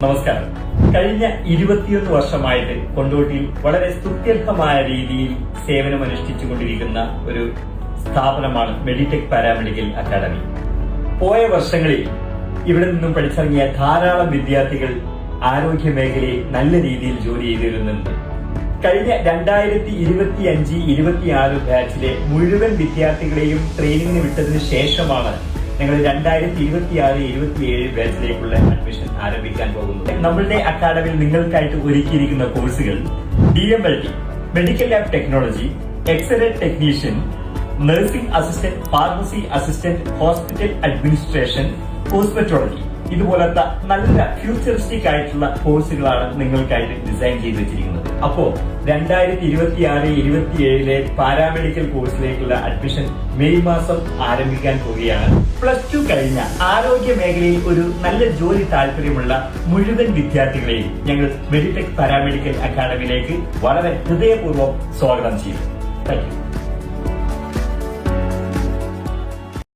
നമസ്കാരം. കഴിഞ്ഞ 21 വർഷമായിട്ട് കൊണ്ടോട്ടിയിൽ വളരെ സ്തുത്യർഹമായ രീതിയിൽ സേവനമനുഷ്ഠിച്ചുകൊണ്ടിരിക്കുന്ന ഒരു സ്ഥാപനമാണ് മെഡിടെക് പാരാമെഡിക്കൽ അക്കാദമി. പോയ വർഷങ്ങളിൽ ഇവിടെ നിന്നും പഠിച്ചിറങ്ങിയ ധാരാളം വിദ്യാർത്ഥികൾ ആരോഗ്യ മേഖലയിൽ നല്ല രീതിയിൽ ജോലി ചെയ്തിരുന്നുണ്ട്. കഴിഞ്ഞ 2025-26 ബാച്ചിലെ മുഴുവൻ വിദ്യാർത്ഥികളെയും ട്രെയിനിങ്ങിന് വിട്ടതിനു ശേഷമാണ് ഞങ്ങൾ 2026-27 ബാച്ചിലേക്കുള്ള അഡ്മിഷൻ ആരംഭിക്കാൻ പോകുന്നത്. നമ്മളുടെ അക്കാദമിയിൽ നിങ്ങൾക്കായിട്ട് ഒരുക്കിയിരിക്കുന്ന കോഴ്സുകൾ DMLT, medical lab technology, X-ray technician, nursing assistant, pharmacy assistant, hospital administration, cosmetology, ഇതുപോലത്തെ നല്ല ഫ്യൂച്ചറിസ്റ്റിക് ആയിട്ടുള്ള കോഴ്സുകളാണ് നിങ്ങൾക്കായിട്ട് ഡിസൈൻ ചെയ്ത് വെച്ചിരിക്കുന്നത്. അപ്പോ 2026-27 പാരാമെഡിക്കൽ കോഴ്സിലേക്കുള്ള അഡ്മിഷൻ മെയ് മാസം ആരംഭിക്കാൻ പോവുകയാണ്. +2 കഴിഞ്ഞ ആരോഗ്യ മേഖലയിൽ ഒരു നല്ല ജോലി താല്പര്യമുള്ള മുഴുവൻ വിദ്യാർത്ഥികളെയും ഞങ്ങൾ മെഡിടെക് പാരാമെഡിക്കൽ അക്കാദമിയിലേക്ക് വളരെ ഹൃദയപൂർവ്വം സ്വാഗതം ചെയ്യുന്നു. Thank you.